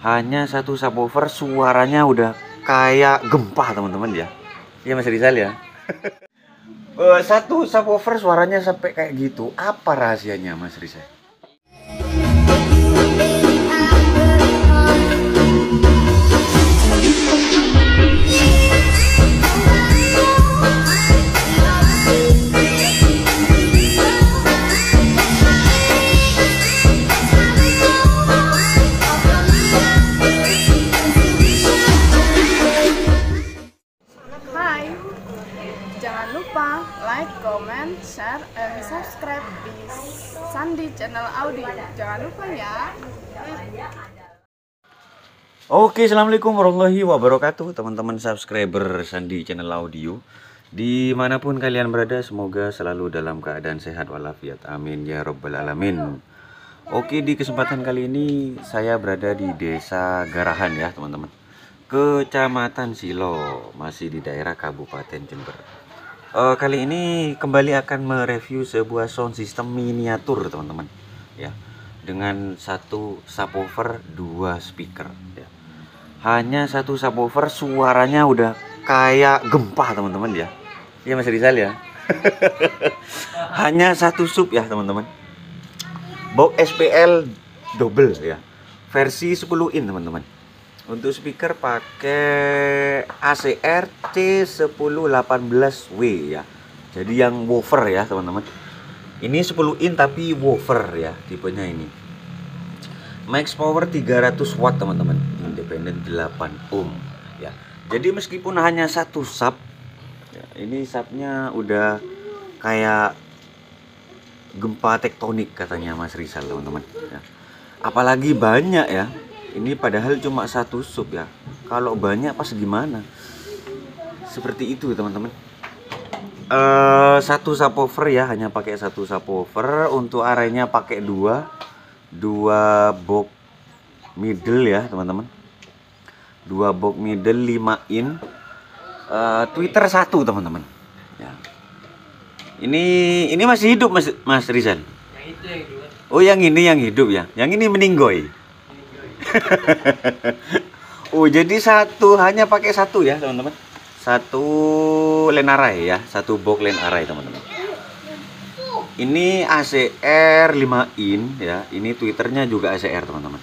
Hanya satu subwoofer, suaranya udah kayak gempa teman-teman ya. Iya Mas Rizal ya. Satu subwoofer suaranya sampai kayak gitu. Apa rahasianya Mas Rizal? Jangan lupa like, comment, share, and subscribe di Sandi Channel Audio. Jangan lupa ya. Oke, assalamualaikum warahmatullahi wabarakatuh, teman-teman subscriber Sandi Channel Audio. Dimanapun kalian berada, semoga selalu dalam keadaan sehat walafiat. Amin ya robbal alamin. Oke, di kesempatan kali ini saya berada di Desa Garahan ya teman-teman, Kecamatan Silo, masih di daerah Kabupaten Jember. Kali ini kembali akan mereview sebuah sound system miniatur teman-teman ya, dengan satu subwoofer, dua speaker ya. Hanya satu subwoofer, suaranya udah kayak gempa teman-teman ya. Iya Mas Rizal ya. Hanya satu sub ya teman-teman, box SPL double ya, versi 10 in teman-teman. Untuk speaker pakai ACR C1018W ya. Jadi yang woofer ya teman-teman. Ini 10 in tapi woofer ya tipenya ini. Max power 300 watt teman-teman. Independen 8 ohm ya. Jadi meskipun hanya satu sub ya, ini subnya udah kayak gempa tektonik katanya Mas Rizal teman-teman ya. Apalagi banyak ya. Ini padahal cuma satu sub ya. Kalau banyak pas gimana? Seperti itu teman-teman. Satu subwoofer ya, hanya pakai satu subwoofer. Untuk arenya pakai dua box middle ya teman-teman. Dua box middle 5 in. Tweeter satu teman-teman. Ya. Ini masih hidup Mas Rizal. Yang itu yang dua. Oh yang ini yang hidup ya. Yang ini meninggoy. Oh jadi satu, hanya pakai satu ya teman-teman. Satu line array ya, satu box line array teman-teman. Ini ACR 5 in ya. Ini tweeternya juga ACR teman-teman.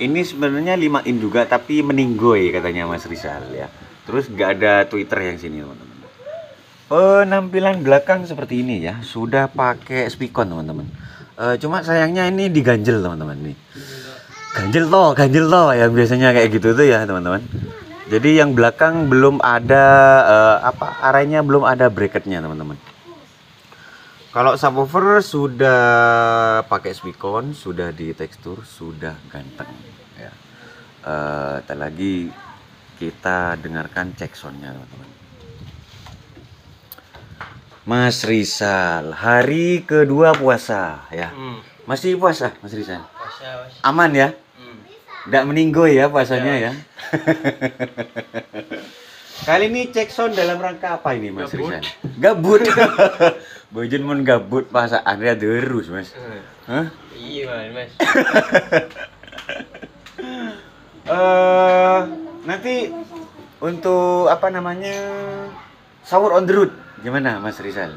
Ini sebenarnya 5 in juga tapi meninggoy katanya Mas Rizal ya. Terus nggak ada tweeter yang sini teman-teman. Penampilan belakang seperti ini ya. Sudah pakai speakon teman-teman. Cuma sayangnya ini diganjel teman-teman nih. Ganjel toh yang biasanya kayak gitu tuh ya teman-teman. Jadi yang belakang belum ada arahnya belum ada bracketnya teman-teman. Kalau subwoofer sudah pakai speakon, sudah di tekstur, sudah ganteng ya. Tak lagi kita dengarkan cek soundnya teman-teman. Mas Rizal, hari kedua puasa ya. Masih puasa Mas Rizal? Puasa, Mas. Aman ya? Nggak meninggoy ya puasanya ya. Kali ini cek sound dalam rangka apa ini Mas Rizal? Gabut. Bojen mun gabut pasaan ya terus Mas. Hah? Iya Mas. Nanti untuk apa namanya sahur on the road gimana Mas Rizal?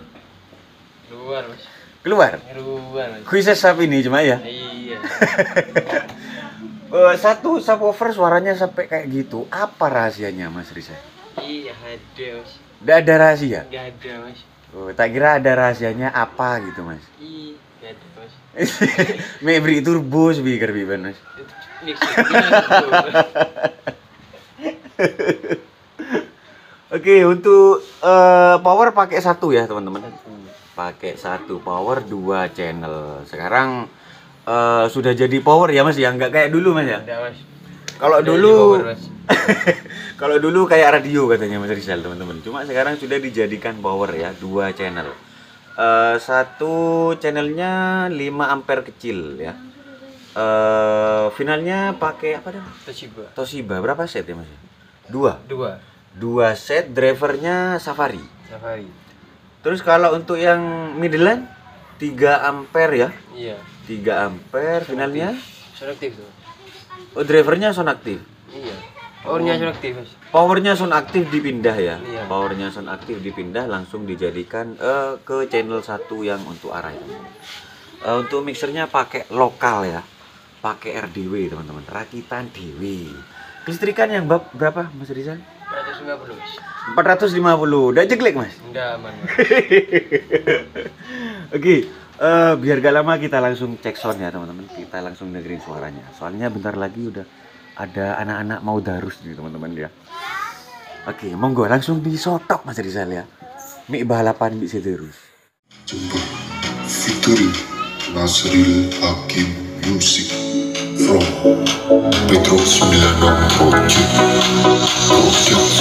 Keluar Mas. Keluar? Keluar Mas. Kuis sapi ini cuma ya. Iya. Satu subwoofer suaranya sampai kayak gitu. Apa rahasianya Mas Rizal? Iya ada Mas. Nggak ada rahasia? Nggak ada Mas. Oh, tak kira ada rahasianya apa gitu Mas. Iya nggak ada Mas. Mebri turbo speaker biban Mas. Oke, untuk power pakai satu ya teman-teman. Pakai satu power, dua channel. Sekarang sudah jadi power ya Mas ya, nggak kayak dulu Mas ya. Ada Mas. Kalau Udah dulu jadi power, Mas. kalau dulu kayak radio katanya Mas Rizal teman-teman. Cuma sekarang sudah dijadikan power ya, dua channel. Satu channelnya 5 ampere kecil ya. Finalnya pakai apa dah? Toshiba. Toshiba berapa set ya Mas? Dua Dua set, drivernya Safari. Safari. Terus kalau untuk yang midland 3 ampere ya. Iya. 3 ampere finalnya Selektif tuh. Oh, drivernya sound aktif. Iya. Powernya sudah aktif mas. Powernya sound aktif dipindah ya. Iya. Powernya sound aktif dipindah langsung dijadikan ke channel 1 yang untuk arah itu. Untuk mixernya pakai lokal ya. Pakai RDW teman-teman, rakitan dewe. Listrikan yang berapa Mas Rizal? 450 mas. 450. Udah jelek Mas. Udah aman mas. Oke, biar gak lama kita langsung cek sound ya teman-teman. Kita langsung dengerin suaranya. Soalnya bentar lagi udah ada anak-anak mau darus nih teman-teman ya. Oke, monggo langsung disotok Mas Rizal ya. Mik balapan bisa terus. Jumpa featuring Nasril Hakim Music from Petro 96 Project Production.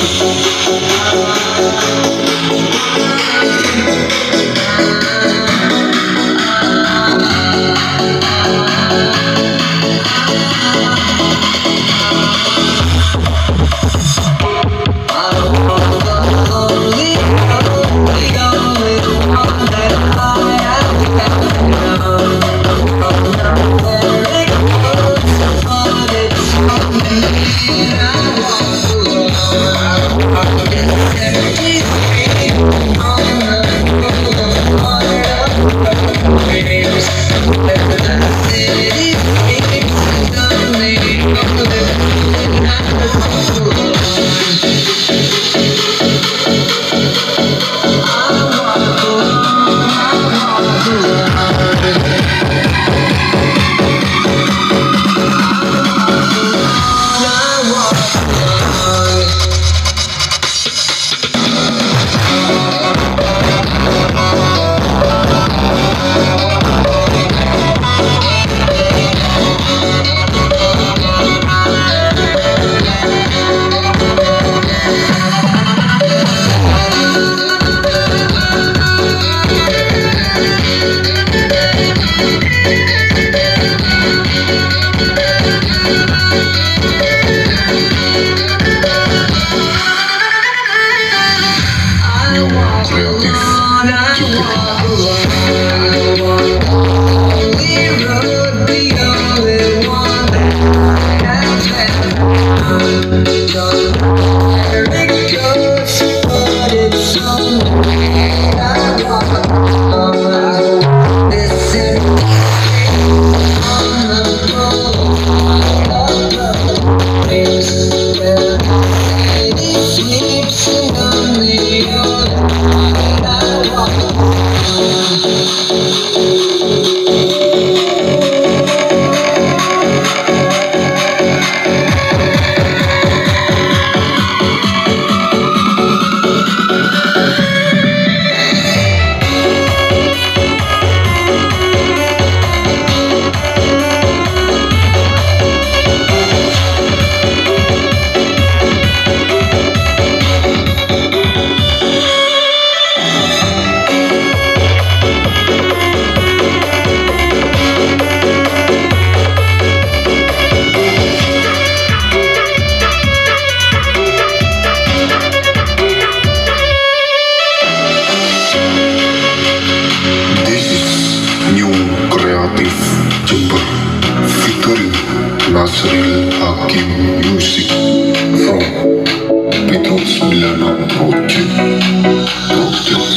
Nasril Hakim Music from Petro 96 Project Production.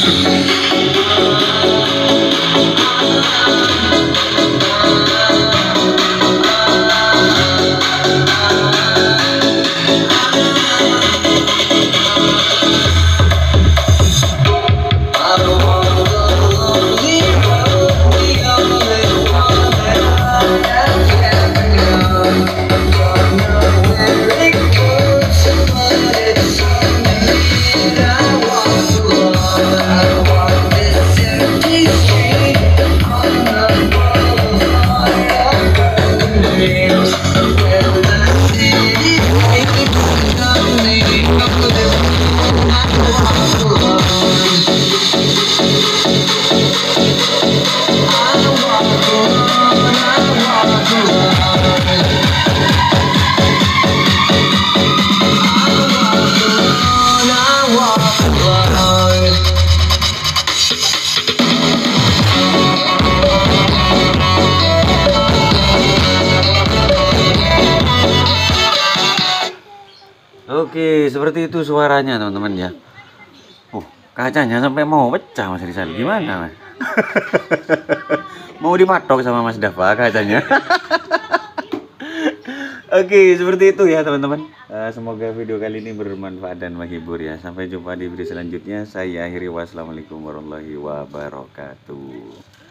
Oke, seperti itu suaranya teman-teman ya. Kacanya sampai mau pecah Mas Rizal. Gimana Mas? Mau dipatok sama Mas Dava kacanya. Oke, seperti itu ya teman-teman. Semoga video kali ini bermanfaat dan menghibur ya. Sampai jumpa di video selanjutnya. Saya akhiri, wassalamualaikum warahmatullahi wabarakatuh.